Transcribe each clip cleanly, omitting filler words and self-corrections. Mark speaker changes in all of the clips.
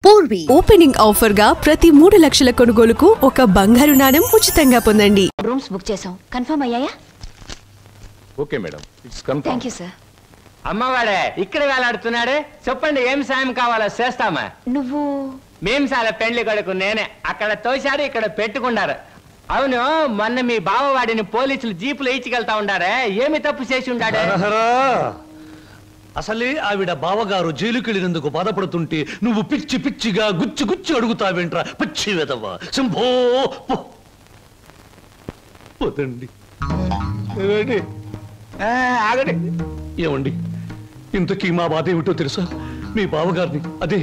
Speaker 1: Purvi opening offer గా ప్రతి 3 లక్షల కొనుగోలుకు ఒక బంగారు నాణెం ఉచితంగా పొందండి.
Speaker 2: రూమ్స్ బుక్ చేసాం, కన్ఫర్మ్ అయ్యాయా?
Speaker 3: Okay madam, it's confirm.
Speaker 2: Thank you sir.
Speaker 4: అమ్మవాడే ఇక్కడ వేలాడుతున్నాడు, చెప్పండి ఏం సాయం కావాలో చేస్తామా.
Speaker 2: నువ్వు?
Speaker 4: మేము చాలా పెండ్లి కొడుకు నేనే. అక్కడ తోశారు, ఇక్కడ పెట్టుకున్నారు. అవును, మొన్న మీ బావవాడిని పోలీసులు జీపులు ఇచ్చికెళ్తా ఉండారే, ఏమి తప్పు చేసి ఉండాడు?
Speaker 5: అసలే ఆవిడ బావగారు జైలుకెళ్ళినందుకు బాధపడుతుంటే నువ్వు పిచ్చి పిచ్చిగా గుచ్చి గుచ్చి అడుగుతావేంట్రా పిచ్చి వెదవా. శంభో పోతండి.
Speaker 4: ఆగండి.
Speaker 5: ఏమండి, ఇంతకీ మా బాధ ఏమిటో తెలుసా? మీ బావగారిని, అదే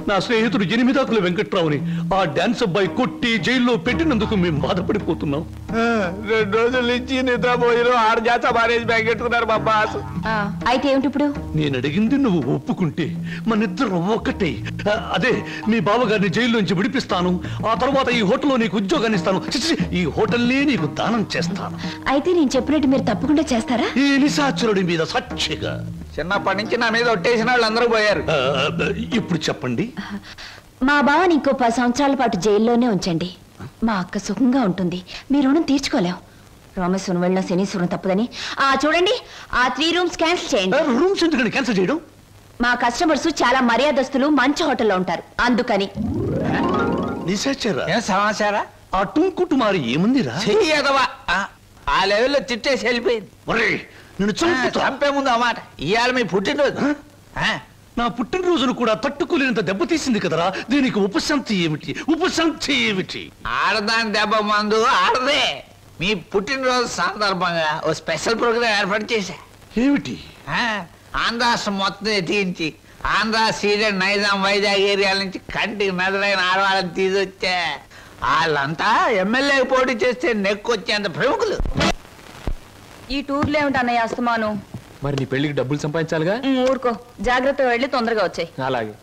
Speaker 5: నా స్నేహితుడు 8 ఆకుల వెంకట్రావుని ఆ డాన్స్ అబ్బాయి కొట్టి జైల్లో పెట్టినందుకు మేము బాధపడిపోతున్నాం.
Speaker 3: 2 రోజుల నుంచి నిద్రపోయిన 6 జాత మారేజ్ బ్యాగ్ పెట్టుకున్నారు మా బాస్.
Speaker 2: అయితే ఏమిటి ఇప్పుడు?
Speaker 5: నేను అడిగింది నువ్వు ఒప్పుకుంటే మనిద్దరం ఒక్కటే. అదే మీ బావగారిని జైల్లోంచి విడిపిస్తాను, ఆ తర్వాత ఈ హోటల్లో నీకు ఉద్యోగాన్ని ఇస్తాను, ఈ హోటల్నే నీకు దానం చేస్తాను.
Speaker 2: అయితే నేను చెప్పినట్టు మీరు తప్పకుండా చేస్తారా?
Speaker 5: ఈ నిశాచరుడి మీద సాక్షిగా.
Speaker 3: చిన్నప్పటి నుంచి నా మీద ఒట్టేసిన వాళ్ళు అందరూ పోయారు.
Speaker 5: ఇప్పుడు చెప్పండి.
Speaker 2: మా బావని ఇంకో 10 సంవత్సరాల పాటు జైల్లోనే ఉంచండి. మా అక్క సుఖంగా ఉంటుంది, మీ రుణం తీర్చుకోలేం. రామేశ్వరం వెళ్ళిన శనీశ్వరం తప్పదని చూడండి, ఆ 3 రూమ్స్ క్యాన్సిల్ చేయండి.
Speaker 5: రూమ్స్ ఎందుకని క్యాన్సిల్ చేయడం?
Speaker 2: మా కస్టమర్స్ చాలా మర్యాదస్తులు, మంచి హోటల్లో ఉంటారు, అందుకని.
Speaker 5: నిశాచరా,
Speaker 3: ఏం సమాచారా?
Speaker 5: ఆ టుంకుటుమారి ఏముందిరా?
Speaker 3: చెయ్యదవా ఆ లెవెల్లో తిట్టేసి వెళ్ళిపోయింది.
Speaker 5: నేను
Speaker 3: చంపే ముందు అన్నమాట. ఇవాళ మీ పుట్టినరోజు.
Speaker 5: నా పుట్టినరోజును కూడా తట్టుకోలేనంత దెబ్బతీసింది కదరా. దీనికి ఉపశాంతి ఏమిటి? ఉపశాంతి ఏమిటి?
Speaker 3: ఆడదాని దెబ్బ మందు ఆడదే. మీ పుట్టినరోజు సందర్భంగా ఓ స్పెషల్ ప్రోగ్రామ్ ఏర్పాటు చేశా.
Speaker 5: ఏమిటి?
Speaker 3: ఆంధ్రాష్ట్రం మొత్తం ఎత్తించి ఆంధ్ర, సీడెడ్, నైజాం, వైజాగ్ ఏరియాల నుంచి కంటికి మెదలైన ఆడవాళ్ళని తీసుకొచ్చా. వాళ్ళంతా ఎమ్మెల్యేకి పోటీ చేస్తే నెక్కొచ్చేంత ప్రముఖులు.
Speaker 2: ఈ టూర్లే ఉంటానయ్య అస్తమాను.
Speaker 4: మరి నీ పెళ్లికి డబ్బులు సంపాదించాలిగా.
Speaker 2: ఊరుకో, జాగ్రత్తగా వెళ్ళి తొందరగా వచ్చాయి.
Speaker 4: అలాగే.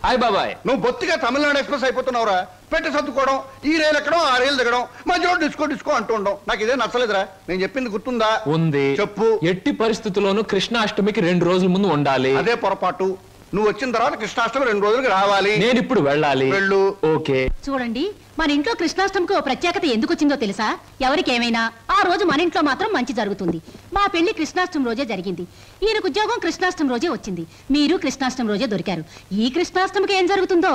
Speaker 3: హాయ్ బాబాయ్, నువ్వు బొత్తిగా తమిళనాడు ఎక్స్ప్రెస్ అయిపోతున్నావురా. పెట్టి సర్దుకోవడం, ఈ రైలు ఎక్కడం, ఆ రైలు దిగడం, మధ్యలో డిస్కో డిస్కో అంటూ ఉండడం నాకు ఇదే నచ్చలేదురా. నేను చెప్పింది గుర్తుందా?
Speaker 4: ఉంది.
Speaker 3: చెప్పు.
Speaker 4: ఎట్టి పరిస్థితుల్లోనూ కృష్ణాష్టమికి 2 రోజుల ముందు ఉండాలి.
Speaker 3: అదే పొరపాటు. నువ్వు వచ్చిన తర్వాత కృష్ణాష్టమి 2 రోజులకి రావాలి.
Speaker 4: నేను ఇప్పుడు వెళ్ళాలి.
Speaker 3: వెళ్ళు.
Speaker 4: ఓకే.
Speaker 6: చూడండి, మన ఇంట్లో కృష్ణాష్టమికి ఓ ప్రత్యేకత ఎందుకు వచ్చిందో తెలుసా? ఎవరికేమైనా ఆ రోజు మన ఇంట్లో మాత్రం మంచి జరుగుతుంది. మా పెళ్లి కృష్ణాష్టమి రోజే జరిగింది. ఈయనకు ఉద్యోగం కృష్ణాష్టమి రోజే వచ్చింది. మీరు కృష్ణాష్టమి రోజే దొరికారు. ఈ కృష్ణాష్టమికి ఏం జరుగుతుందో?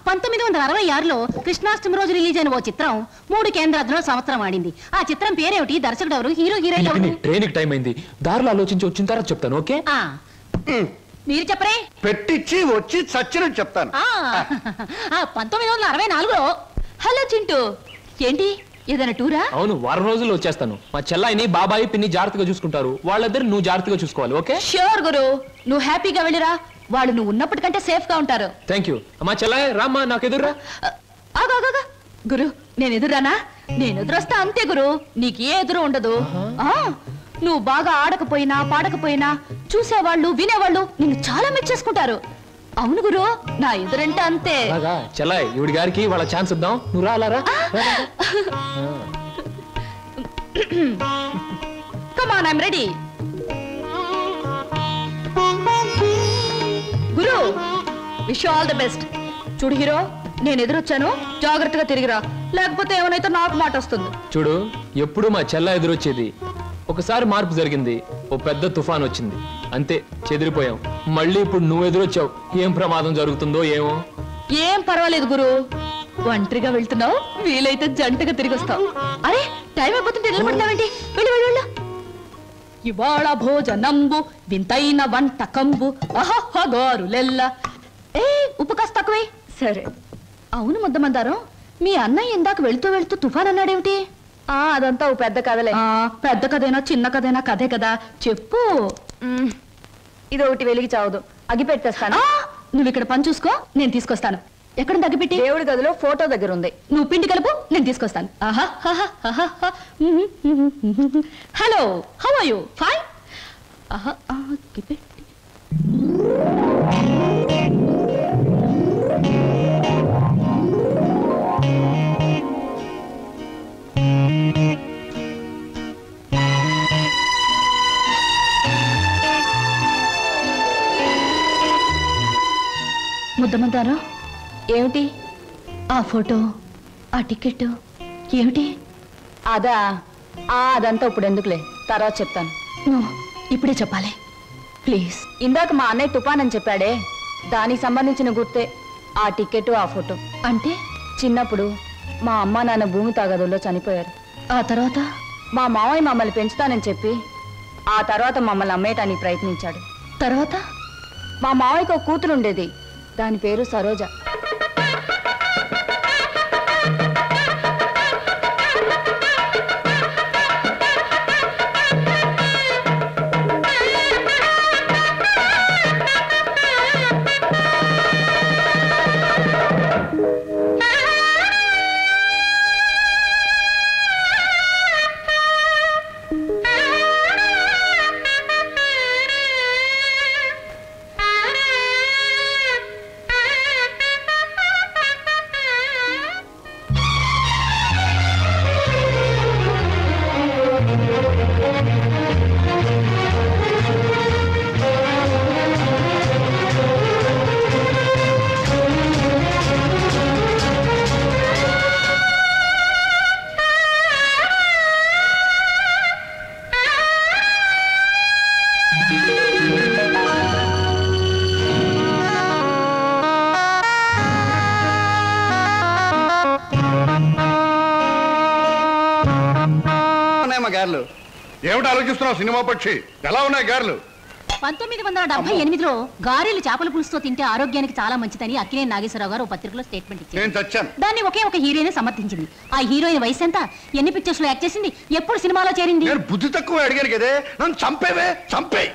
Speaker 6: 1966లో కృష్ణాష్టమి రోజు రిలీజ్ అయిన ఓ చిత్రం 3 కేంద్రాల్లో సంవత్సరం ఆడింది. ఆ చిత్రం పేరేమిటి? దర్శకుడు ఎవరు? హీరో హీరోయిన్ ఎవరు?
Speaker 4: ట్రైన్ టైం అయింది, దారిలో ఆలోచించి వచ్చిన తర్వాత చెప్తాను. ఓకే,
Speaker 6: మీరు చెప్పరే.
Speaker 3: పెట్టించి వచ్చి చచ్చినట్టు చెప్తాను.
Speaker 6: 1964లో. హలో చింటూ, ఏంటి ఏదైనా టూరా?
Speaker 4: అవును, వారం రోజుల్లో వచ్చేస్తాను. మా చెల్లాయిని, బాబాయి, పిన్ని జాగ్రత్తగా చూసుకుంటారు. వాళ్ళిద్దరు నువ్వు జాగ్రత్తగా చూసుకోవాలి. ఓకే?
Speaker 6: ష్యూర్ గురు, నువ్వు హ్యాపీగా వెళ్ళిరా. వాళ్ళు నువ్వు ఉన్నప్పటికంటే సేఫ్ గా ఉంటారు.
Speaker 4: Thank you. మా చెల్లాయి రామ్మా, నాకు ఎదురురా.
Speaker 6: గురు, నేను ఎదురానా? నేను ఎదురొస్తా అంతే గురు, నీకు ఏ ఎదురు ఉండదు. నువ్వు బాగా ఆడకపోయినా పాడకపోయినా చూసేవాళ్ళు, వినేవాళ్ళు నిన్ను చాలా మెచ్చేసుకుంటారు. అవును గురు, నా ఎదురంటే అంతే.
Speaker 4: చెల్లాయి, ఈవిడి గారికి వాళ్ళ ఛాన్స్ ఇద్దాం. నువ్వు రాలారా?
Speaker 6: Come on, I'm ready. గురు, విష్ ఆల్ ది బెస్ట్. చూడు హీరో, నేను ఎదురొచ్చాను, జాగ్రత్తగా తిరిగిరా, లేకపోతే ఏమైనా నాకు మాట వస్తుంది.
Speaker 4: చూడు, ఎప్పుడు మా చెల్ల ఎదురొచ్చేది. ఒకసారి మార్పు జరిగింది, ఓ పెద్ద తుఫాన్ వచ్చింది, అంతే చెదిరిపోయాం. మళ్ళీ ఇప్పుడు నువ్వు ఎదురొచ్చావు, ఏం ప్రమాదం జరుగుతుందో ఏమో.
Speaker 6: ఏం పర్వాలేదు గురు, ఒంటరిగా వెళ్తున్నావు, వీలైతే జంటగా తిరిగి వస్తావు. అరే, టైం అయిపోతుంటే నిలబడతావేంటి? వెళ్ళు వెళ్ళు వెళ్ళు. ఇవాళ భోజనంబు వింతైన వంటకంబు అహహగారులెల్ల. ఉప్పు కాస్త తక్కువే. సరే. అవును ముద్దమందారం, మీ అన్నయ్య ఇందాక వెళ్తూ వెళ్తూ తుఫాన్ అన్నాడేమిటి? అదంతా ఓ పెద్ద కథలే. పెద్ద కథైనా చిన్న కథైనా కథే కదా, చెప్పు. ఇది ఒకటి వెలిగి చావదు, అగ్గి పెట్టేస్తాను. నువ్వు ఇక్కడ పని చూసుకో, నేను తీసుకొస్తాను. ఎక్కడ అగ్గిపెట్టి? దేవుడి గదిలో ఫోటో దగ్గర ఉంది. నువ్వు పిండి కలుపు, నేను తీసుకొస్తాను. Hello, how are you? Fine. అగ్గిపెట్టి. ముద్దమందారం
Speaker 2: ఏమిటి?
Speaker 6: ఆ ఫోటో, ఆ టికెట్ ఏమిటి?
Speaker 2: అదా? అదంతా ఇప్పుడు ఎందుకులే, తర్వాత చెప్తాను.
Speaker 6: ఇప్పుడే చెప్పాలి ప్లీజ్.
Speaker 2: ఇందాక మా అన్నయ్య తుఫాన్ అని చెప్పాడే, దానికి సంబంధించిన గుర్తే ఆ టికెట్, ఆ ఫోటో.
Speaker 6: అంటే
Speaker 2: చిన్నప్పుడు మా అమ్మ నాన్న భూమి తాగదుల్లో చనిపోయారు.
Speaker 6: ఆ తర్వాత
Speaker 2: మా మావయ్య మమ్మల్ని పెంచుతానని చెప్పి ఆ తర్వాత మమ్మల్ని అమ్మేయటానికి ప్రయత్నించాడు.
Speaker 6: తర్వాత
Speaker 2: మా మావయ్యకు ఒక కూతురు ఉండేది, దాని పేరు సరోజ.
Speaker 5: ఏమిటి ఆలోచిస్తున్నావు సినిమా పక్షి? ఎలా ఉన్నాయి గారెలు?
Speaker 7: 1978లో గారెలు చేపల పులుసుతో తింటే ఆరోగ్యానికి చాలా మంచిదని అక్కినేని నాగేశ్వరరావు గారు పత్రికలో స్టేట్మెంట్ ఇచ్చారు. దాన్ని ఒకే ఒక హీరోయిన్ సమర్థించింది. ఆ హీరోయిన్ వయసు ఎంత, ఎన్ని పిక్చర్స్ లో యాక్ట్ చేసింది, ఎప్పుడు సినిమాలో చేరింది?
Speaker 5: నేను బుద్ధి తక్కువ అడిగాను కదే, నన్ను చంపేవే చంపే.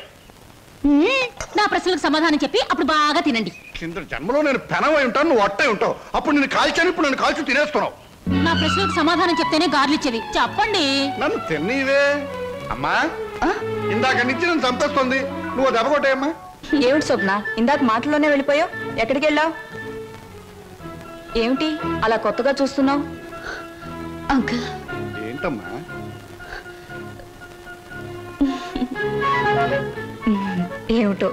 Speaker 7: నా ప్రశ్నలకు సమాధానం చెప్పి అప్పుడు బాగా తినండి.
Speaker 5: కింద జన్మలో నేను పెనవై ఉంటాను, నువ్వు అట్టై ఉంటావు. అప్పుడు నేను కాల్చాను, ఇప్పుడు నన్ను కాల్చి తినేస్తున్నావు.
Speaker 7: నా ప్రశ్నలకు సమాధానం చెప్తేనే గార్లు ఇచ్చేది. చెప్పండి.
Speaker 5: నన్ను తిన్నీవే అమ్మా. ఇందాక నుంచి నన్ను చంపేస్తుంది, నువ్వు దెబ్బ కొట్టాయమ్మా.
Speaker 2: ఏమిటి స్వప్న, ఇందాక మాటల్లోనే వెళ్ళిపోయావు? ఎక్కడికి వెళ్ళావు? ఏమిటి అలా కొత్తగా చూస్తున్నావు?
Speaker 6: అంకుల్.
Speaker 5: ఏంటమ్మా?
Speaker 2: ఏమిటో.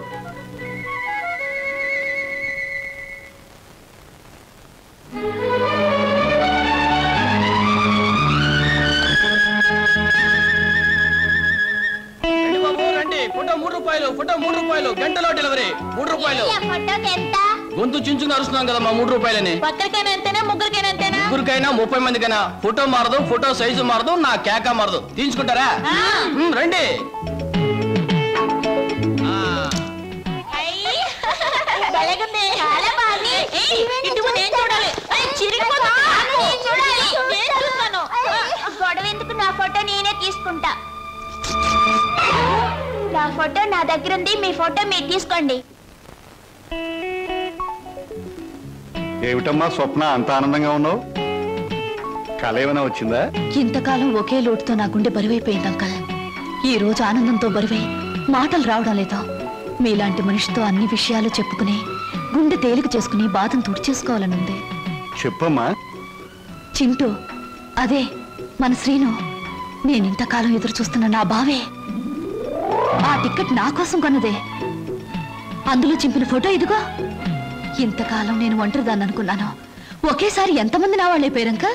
Speaker 8: ఫోటో 3 రూపాయలు, ఫోటో 3 రూపాయలు, గంటలో డెలివరీ 3 రూపాయలు. గొంతు చించుకుని అరుస్తున్నాం కదా మా 3 రూపాయలని.
Speaker 7: ఒక్కరికైనా ఎంతేనా, ముగ్గురికైనా ఎంతేనా?
Speaker 8: ముగ్గురికైనా 30 మందికైనా. ఫోటో మారదు, ఫోటో సైజు మారదు, నా కేక మారదు. తీసుకుంటారా? రండి.
Speaker 9: గొడవెందుకు, నా ఫోటో నేనే తీసుకుంటా. నా ఫోటో నా దగ్గర ఉంది, మీ ఫోటో మీరు తీసుకోండి.
Speaker 5: ఏమిటమ్మా స్వప్న, అంత ఆనందంగా ఉన్నావు? కళ ఏమైనా వచ్చిందా?
Speaker 6: ఇంతకాలం ఒకే లోటుతో నా గుండె బరువైపోయింది అంకల్. ఈ రోజు ఆనందంతో బరువై మాటలు రావడం లేదు. మీలాంటి మనిషితో అన్ని విషయాలు చెప్పుకుని గుండె తేలిక చేసుకుని బాధను తుడిచేసుకోవాలనుంది.
Speaker 5: చెప్పమ్మా.
Speaker 6: చింటూ, అదే మన శ్రీను. నేనింతకాలం ఎదురు చూస్తున్న నా బావే. ఆ టికెట్ నా కోసం కొన్నదే. అందులో చింపిన ఫోటో ఇదిగో. ఇంతకాలం నేను ఒంటరిదాన్ని అనుకున్నాను, ఒకేసారి ఎంతమంది నా వాళ్ళైపోయారంక.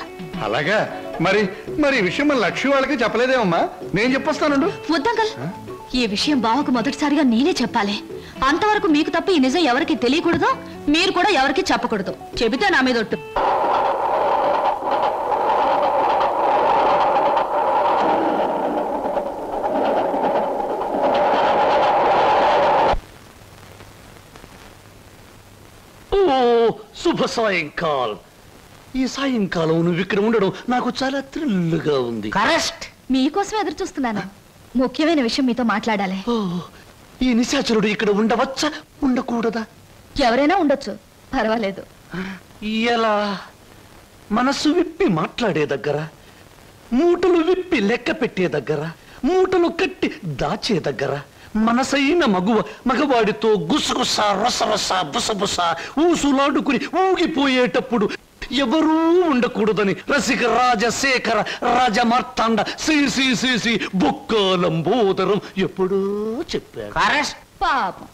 Speaker 5: అలాగా? మరి మరి ఈ విషయం మన లక్ష్మి వాళ్ళకి చెప్పలేదేమమ్మా? నేను చెప్పొస్తాను.
Speaker 6: వద్దంకల్, ఈ విషయం బావకు మొదటిసారిగా నేనే చెప్పాలి. అంతవరకు మీకు తప్ప ఈ నిజం ఎవరికి తెలియకూడదు, మీరు కూడా ఎవరికి చెప్పకూడదు. చెబితే నా మీద ఒట్టు.
Speaker 5: శుభ సాయంకాలం. ఈ సాయంకాలం నువ్వు ఇక్కడ ఉండడం నాకు చాలా థ్రిల్గా ఉంది.
Speaker 7: కరెక్ట్.
Speaker 6: మీకోసం ఎదురు చూస్తున్నాను. ముఖ్యమైన విషయం మీతో మాట్లాడాలి.
Speaker 5: ఈ నిశాచరుడు ఇక్కడ ఉండవచ్చా, ఉండకూడదా?
Speaker 6: ఎవరైనా ఉండొచ్చు, పర్వాలేదు.
Speaker 5: ఎలా? మనసు విప్పి మాట్లాడే దగ్గర, మూటలు విప్పి లెక్క పెట్టే దగ్గర, మూటలు కట్టి దాచే దగ్గర, మనసైన మగువ మగవాడితో గుసగుస రసరస బుసబుస ఊసులాడుకుని ఊగిపోయేటప్పుడు ఎవరూ ఉండకూడదని రసిక రాజశేఖర రాజమార్తాండ శ్రీ బొక్కలంబోదరం ఎప్పుడూ చెప్పారు.
Speaker 6: పాపం,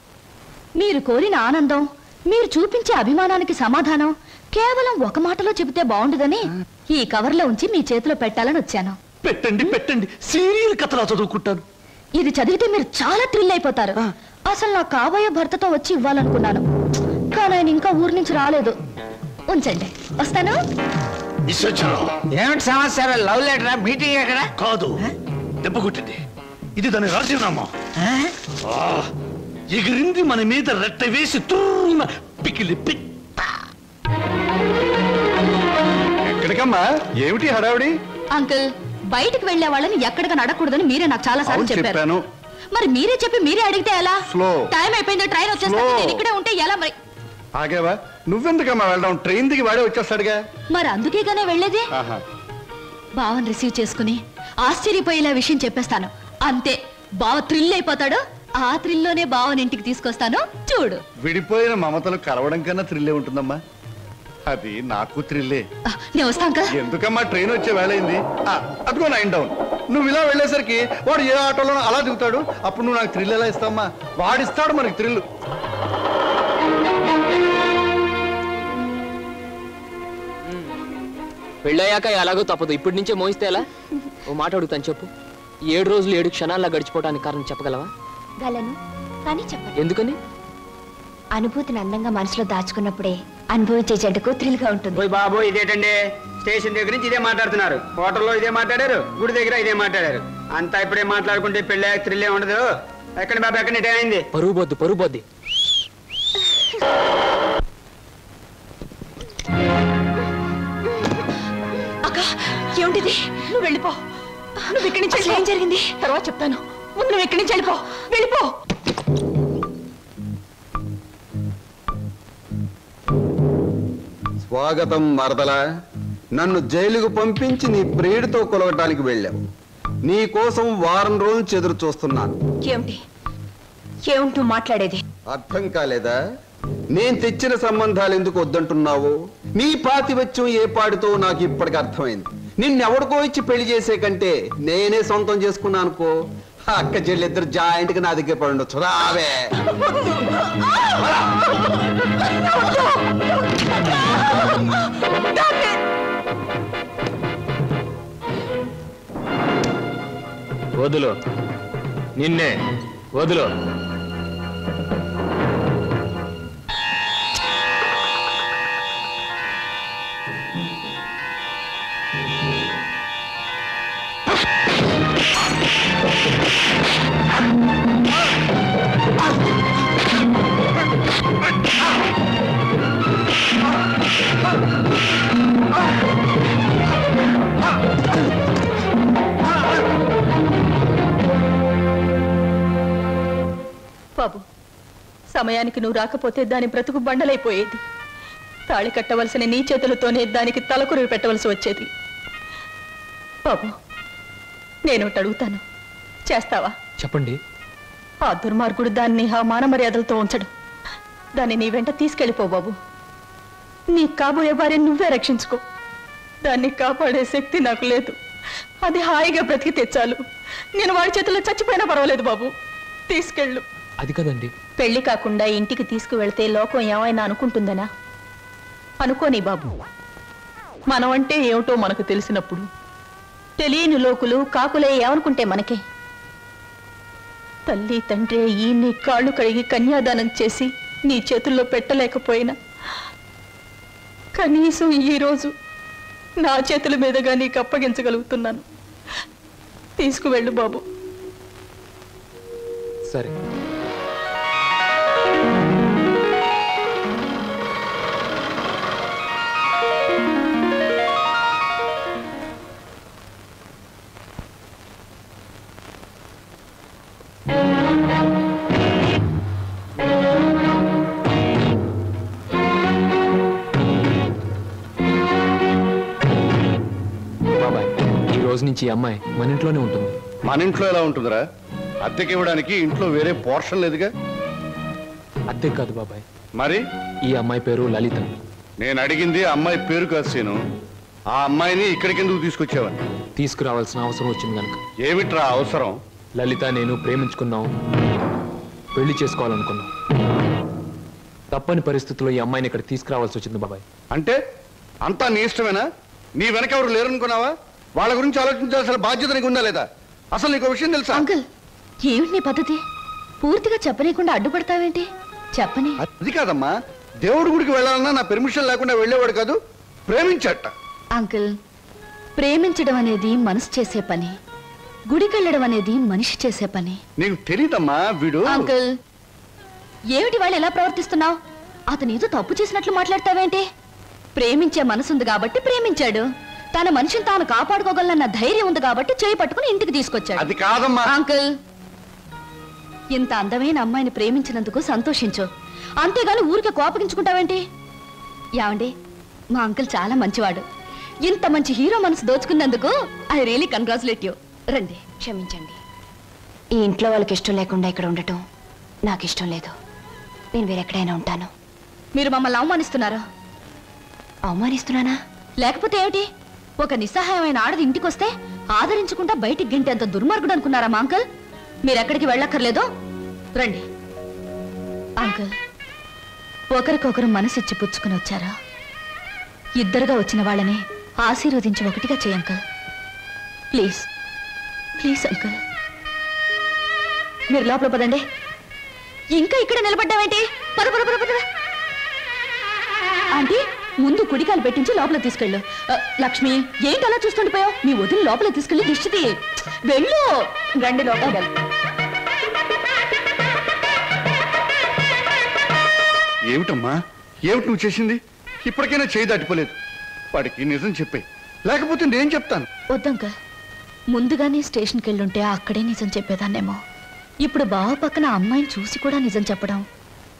Speaker 6: మీరు కోరిన ఆనందం మీరు చూపించే అభిమానానికి సమాధానం కేవలం ఒక మాటలో చెబితే బాగుండదని ఈ కవర్లో ఉంచి మీ చేతిలో పెట్టాలని వచ్చాను.
Speaker 5: పెట్టండి పెట్టండి, సీరియల్ కథలా చదువుకుంటాను.
Speaker 6: ఇది చదివితే మీరు చాలా థ్రిల్ అయిపోతారు. అసలు నా కాబోయే భర్తతో వచ్చి ఇవ్వాలనుకున్నాను, కానీ ఆయన ఇంకా ఊరి నుంచి రాలేదు. ఉంచండి, వస్తాను.
Speaker 3: ఏమిటి సమస్య? లవ్ లెటరా? మీటింగ్ ఎక్కడ?
Speaker 5: కాదు, దెబ్బ కొట్టింది. ఇది దాని రాజీనామా. ఎగిరింది మన మీద రెట్ట వేసి తూన పికిలి పిట్ట.
Speaker 10: ఎక్కడికమ్మా? ఏమిటి హడావిడి?
Speaker 6: అంకుల్, బయటికి వెళ్లే వాళ్ళని ఎక్కడికి నడకూడదని మీరే నాకు చాలా సార్లు చెప్పారు. మరి మీరే చెప్పి మీరే అడిగితే ఎలా? టైం అయిపోయింది, ట్రైన్ వచ్చేస్తుంది, నేను ఇక్కడే ఉంటే ఎలా? మరి
Speaker 10: ఆగేవా? నువ్వెందుకమ్మా వెళ్ళడం? ట్రైన్ దిగి వాడే వచ్చేస్తాడుగా.
Speaker 6: మరి అందుకేగానే వెళ్ళేది. బావని రిసీవ్ చేసుకుని ఆశ్చర్యపోయేలా విషయం చెప్పేస్తాను, అంతే. బావ థ్రిల్ అయిపోతాడు. ఆ థ్రిల్లోనే బావని ఇంటికి తీసుకొస్తాను, చూడు.
Speaker 10: విడిపోయిన మమతలు కలవడం కన్నా థ్రిల్లే ఉంటుందమ్మా. అది నాకు థ్రిల్లే.
Speaker 6: నేను వస్తాను.
Speaker 10: ఎందుకమ్మా? ట్రైన్ వచ్చే వేళైంది. అదిగో 9 డౌన్. నువ్వు ఇలా వెళ్ళేసరికి వాడు ఏ ఆటోలో అలా దిగుతాడు. అప్పుడు నువ్వు నాకు థ్రిల్ ఎలా ఇస్తావమ్మా? వాడిస్తాడు మనకి థ్రిల్.
Speaker 4: పెళ్ళయ్యాక ఎలాగో తప్పదు, ఇప్పటి నుంచే మోయిస్తే ఎలా? ఓ మాట అడుగుతాను, చెప్పు. 7 రోజులు 7 క్షణాల్లో గడిచిపోవడానికి కారణం చెప్పగలవా?
Speaker 2: గలను, కానీ చెప్పండి.
Speaker 4: ఎందుకని?
Speaker 2: అనుభూతిని అందంగా మనసులో దాచుకున్నప్పుడే అనుభవించే జంటకు థ్రిల్ గా ఉంటుంది.
Speaker 11: బాబు, ఇదేటండి? స్టేషన్ దగ్గర నుంచి ఇదే మాట్లాడుతున్నారు, హోటల్లో ఇదే మాట్లాడారు, గుడి దగ్గర ఇదే మాట్లాడారు. అంతా ఇప్పుడే మాట్లాడుకుంటే పెళ్ళి థ్రిల్లే ఉండదు. ఎక్కడ బాబు, ఎక్కడ ఇటే అయింది?
Speaker 4: పరువు బొద్దు.
Speaker 6: అక్క, ఏమిటిది? నువ్వు వెళ్ళిపో. నువ్వు ఇక్కడి నుంచి ఏం జరిగింది తర్వాత చెప్తాను. ముందు నువ్వు ఇక్కడి నుంచి వెళ్ళిపో.
Speaker 10: స్వాగతం మరదల. నన్ను జైలుకు పంపించి నీ ప్రియుడితో కొలవటానికి వెళ్ళావు. నీ కోసం వారం రోజులు చెదురు చూస్తున్నాను.
Speaker 2: ఏమిటి మాట్లాడేది?
Speaker 10: అర్థం కాలేదా? నేను తెచ్చిన సంబంధాలు ఎందుకు వద్దంటున్నావు? నీ పాతివత్యం ఏ పాడితో నాకు ఇప్పటికి అర్థమైంది. నిన్నెవడికో ఇచ్చి పెళ్లి చేసే కంటే నేనే సొంతం చేసుకున్నా అనుకో, అక్క చెల్లిద్దరు జాయింట్ గా నా దగ్గర పడి ఉండొచ్చు. రావే.
Speaker 4: వదులు, నిన్నే వదులు.
Speaker 6: బాబు, సమయానికి నువ్వు రాకపోతే దాని బ్రతుకు బండలైపోయేది. తాళి కట్టవలసిన నీ చేతులతోనే దానికి తలకురువి పెట్టవలసి వచ్చేది. బాబు, నేను అడుగుతాను, చేస్తావా?
Speaker 4: చెప్పండి.
Speaker 6: ఆ దుర్మార్గుడు దాన్ని ఆ మాన మర్యాదలతో ఉంచడు. దాన్ని నీ వెంట తీసుకెళ్ళిపో బాబు. నీ కాబోయే భార్య నువ్వే రక్షించుకో. దాన్ని కాపాడే శక్తి నాకు లేదు. అది హాయిగా బ్రతికితే చాలు. నేను వాడి చేతుల్లో చచ్చిపోయినా పర్వాలేదు బాబు, తీసుకెళ్ళు.
Speaker 4: అది కదండి.
Speaker 6: పెళ్లి కాకుండా ఇంటికి తీసుకువెళ్తే లోకం ఏమైనా అనుకుంటుందనా? అనుకోని బాబు. మనం అంటే ఏమిటో మనకు తెలిసినప్పుడు తెలియని లోకులు కాకులే ఏమనుకుంటే మనకే? తల్లి తండ్రి ఈ నీ కాళ్ళు కడిగి కన్యాదానం చేసి నీ చేతుల్లో పెట్టలేకపోయినా కనీసం ఈ రోజు నా చేతుల మీదుగా నీకు అప్పగించగలుగుతున్నాను. తీసుకువెళ్ళు బాబు.
Speaker 4: సరే. నుంచి ఈ అమ్మాయి మన ఇంట్లోనే ఉంటుంది.
Speaker 10: మన ఇంట్లో ఎలా ఉంటుందిరా? అద్దెకి ఇవ్వడానికి ఇంట్లో వేరే పోర్షన్ లేదుగా.
Speaker 4: అద్దె కాదు బాబాయ్.
Speaker 10: మరి
Speaker 4: ఈ అమ్మాయి పేరు లలిత.
Speaker 10: నేను అడిగింది అమ్మాయి పేరు కాదు సీను. ఆ అమ్మాయిని ఇక్కడికి ఎందుకు తీసుకొచ్చావని?
Speaker 4: తీసుకురావాల్సిన అవసరం వచ్చింది కనుక.
Speaker 10: ఏమిట్రా అవసరం?
Speaker 4: లలిత నేను ప్రేమించుకున్నాం, పెళ్లి చేసుకోవాలనుకున్నాం. తప్పని పరిస్థితుల్లో ఈ అమ్మాయిని ఇక్కడ తీసుకురావాల్సి వచ్చింది బాబాయ్.
Speaker 5: అంటే అంతా నీ ఇష్టమేనా? నీ వెనక ఎవరు లేరనుకున్నావా? వాళ్ళ గురించి ఆలోచించాల్సిన బాధ్యత నీకు ఉందా లేదా? అసలు నీకు విషయం తెలుసా?
Speaker 6: అంకుల్, ఏమిటి నీ పద్ధతి? పూర్తిగా చెప్పనీయకుండా అడ్డుపడతావేంటి? చెప్పని.
Speaker 5: అది కాదమ్మా, దేవుడి గుడికి వెళ్ళాలన్నా నా పెర్మిషన్ లేకుండా వెళ్ళేవాడు కాదు, ప్రేమించట.
Speaker 6: అంకుల్, ప్రేమించడం అనేది మనసు చేసే పని, గుడికెళ్ళడం అనేది మనిషి చేసే పని.
Speaker 5: నీకు తెలీదమ్మా వీడు.
Speaker 6: అంకుల్, ఏమిటి వాళ్ళు ఎలా ప్రవర్తిస్తున్నావు? అతను ఏదో తప్పు చేసినట్లు మాట్లాడతావేంటి? ప్రేమించే మనసుంది కాబట్టి ప్రేమించాడు. తన మనిషిని తాను కాపాడుకోగలన్న ధైర్యం ఉంది కాబట్టి చేయి పట్టుకుని ఇంటికి తీసుకొచ్చాడు.
Speaker 5: అది కాదమ్మా.
Speaker 6: అంకుల్, ఇంత అందమైన అమ్మాయిని ప్రేమించినందుకు సంతోషించు, అంతేగాని ఊరికే కోపగించుకుంటావేంటి? యావండి, మా అంకుల్ చాలా మంచివాడు. ఇంత మంచి హీరో మనసు దోచుకున్నందుకు ఐ రియలీ కంగ్రాచులేట్ యూ. రండి.
Speaker 2: క్షమించండి, ఈ ఇంట్లో వాళ్ళకి ఇష్టం లేకుండా ఇక్కడ ఉండటం నాకు ఇష్టం లేదు. నేను వేరెక్కడైనా ఉంటాను.
Speaker 6: మీరు మమ్మల్ని అవమానిస్తున్నారా?
Speaker 2: అవమానిస్తున్నానా?
Speaker 6: లేకపోతే ఏమిటి? ఒక నిస్సహాయమైన ఆడది ఇంటికొస్తే ఆదరించకుండా బయటికి గింటేంత దుర్మార్గుడు అనుకున్నారా మా అంకుల్? మీరెక్కడికి వెళ్ళక్కర్లేదో రండి. అంకుల్, ఒకరికొకరు మనసిచ్చి పుచ్చుకుని వచ్చారా? ఇద్దరుగా వచ్చిన వాళ్ళని ఆశీర్వదించి ఒకటిగా చేయి అంకుల్. Please please uncle. మీరు లోపల పదండి. ఇంకా ఇక్కడ నిలబడ్డావేంటి? పద పద పద పద. ఆంటీ, ముందు కుడికాలు పెట్టించి లోపల తీసుకెళ్ళు. లక్ష్మి, ఏంటి అలా చూస్తుండిపోయావు? మీ వదిలి లోపల తీసుకెళ్ళి దిష్టి తీయి. వెళ్ళు. రండి లోపల.
Speaker 5: ఏమిటమ్మా, ఏమిటి నువ్వు చేసింది? ఇప్పటికైనా చేయి దాటిపోలేదు. వాడికి నిజం చెప్పే, లేకపోతే నేను చెప్తాను.
Speaker 6: వద్దంక, ముందుగానే స్టేషన్కి వెళ్ళుంటే అక్కడే నిజం చెప్పేదాన్నేమో. ఇప్పుడు బావ పక్కన అమ్మాయిని చూసి కూడా నిజం చెప్పడం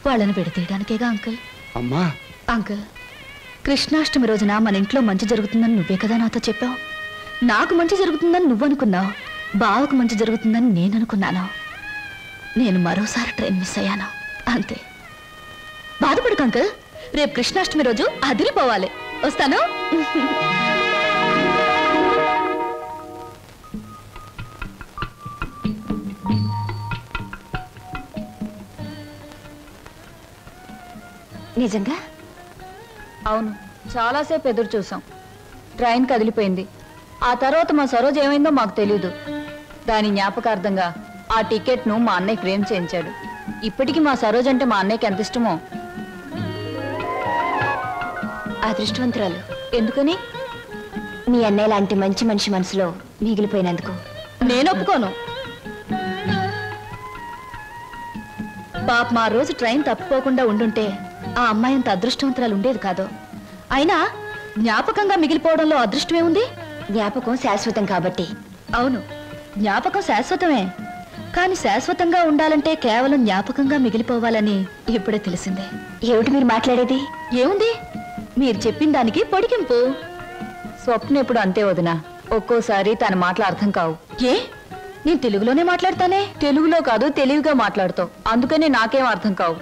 Speaker 6: వాళ్ళని విడతీయడానికేగా అంకుల్.
Speaker 5: అమ్మా.
Speaker 6: అంకుల్, కృష్ణాష్టమి రోజున మన ఇంట్లో మంచి జరుగుతుందని నువ్వే కదా నాతో చెప్పావు. నాకు మంచి జరుగుతుందని నువ్వు అనుకున్నావు, బావకు మంచి జరుగుతుందని నేను అనుకున్నాను. నేను మరోసారి ట్రైన్ మిస్ అయ్యాను, అంతే. బాధపడకు అంకుల్, రేపు కృష్ణాష్టమి రోజు అదిరిపోవాలి. వస్తాను.
Speaker 2: నిజంగా?
Speaker 6: అవును, చాలాసేపు ఎదురు చూసాం. ట్రైన్ కదిలిపోయింది. ఆ తర్వాత మా సరోజ ఏమైందో మాకు తెలీదు. దాని జ్ఞాపకార్థంగా ఆ టికెట్ను మా అన్నయ్య ఫ్రేమ్ చేయించాడు. ఇప్పటికీ మా సరోజ అంటే మా అన్నయ్యకి ఎంత ఇష్టమో.
Speaker 2: అదృష్టవంతురాలు.
Speaker 6: ఎందుకని?
Speaker 2: మీ అన్నయ్య లాంటి మంచి మనిషి మనసులో మిగిలిపోయినందుకు.
Speaker 6: నేను ఒప్పుకోను. పాప మా రోజు ట్రైన్ తప్పిపోకుండా ఉండుంటే ఆ అమ్మాయి అంత అదృష్టవంతురాలు ఉండేది కాదు. అయినా జ్ఞాపకంగా మిగిలిపోవడంలో అదృష్టమే ఉంది.
Speaker 2: జ్ఞాపకం శాశ్వతం కాబట్టి.
Speaker 6: అవును, జ్ఞాపకం శాశ్వతమే. కానీ శాశ్వతంగా ఉండాలంటే కేవలం జ్ఞాపకంగా మిగిలిపోవాలని ఇప్పుడే తెలిసిందే.
Speaker 2: ఏమిటి మీరు మాట్లాడేది?
Speaker 6: ఏముంది, మీరు చెప్పిన దానికి పొడిగింపు. స్వప్న ఎప్పుడు అంతే వదినా, ఒక్కోసారి తన మాటలు అర్థం కావు. ఏ, నేను తెలుగులోనే మాట్లాడతానే. తెలుగులో కాదు, తెలివిగా మాట్లాడుతావు, అందుకనే నాకేం అర్థం కావు.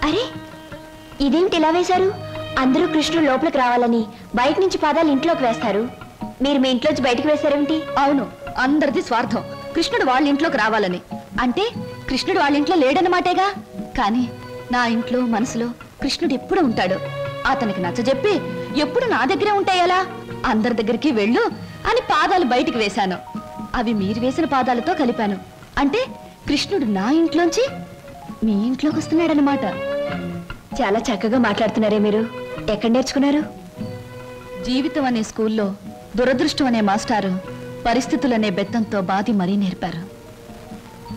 Speaker 2: అరే, ఇదేమిటి ఇలా వేశారు? అందరూ కృష్ణుడు లోపలికి రావాలని బయట నుంచి పాదాలు ఇంట్లోకి వేస్తారు. మీరు మీ ఇంట్లోంచి బయటకు వేశారేమిటి?
Speaker 6: అవును, అందరిది స్వార్థం. కృష్ణుడు వాళ్ళ ఇంట్లోకి రావాలని. అంటే కృష్ణుడు వాళ్ళ ఇంట్లో లేడన్నమాటేగా. కానీ నా ఇంట్లో మనసులో కృష్ణుడు ఎప్పుడు ఉంటాడు. అతనికి నచ్చజెప్పి ఎప్పుడు నా దగ్గరే ఉంటాయలా? అందరి దగ్గరికి వెళ్ళు అని పాదాలు బయటికి వేశాను. అవి మీరు వేసిన పాదాలతో కలిపాను. అంటే కృష్ణుడు నా ఇంట్లోంచి మీ ఇంట్లోకి వస్తున్నాడనమాట.
Speaker 2: చాలా చక్కగా మాట్లాడుతున్నారే మీరు. ఎక్కడ నేర్చుకున్నారు?
Speaker 6: జీవితం అనే స్కూల్లో దురదృష్టం అనే మాస్టారు పరిస్థితులనే బెత్తంతో బాధి మరీ నేర్పారు.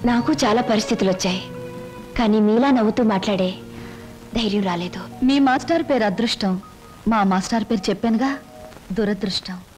Speaker 2: నాకు చాలా పరిస్థితులు వచ్చాయి, కానీ మీలా నవ్వుతూ మాట్లాడే ధైర్యం రాలేదు.
Speaker 6: మీ మాస్టర్ పేరు అదృష్టం, మా మాస్టర్ పేరు చెప్పానుగా, దురదృష్టం.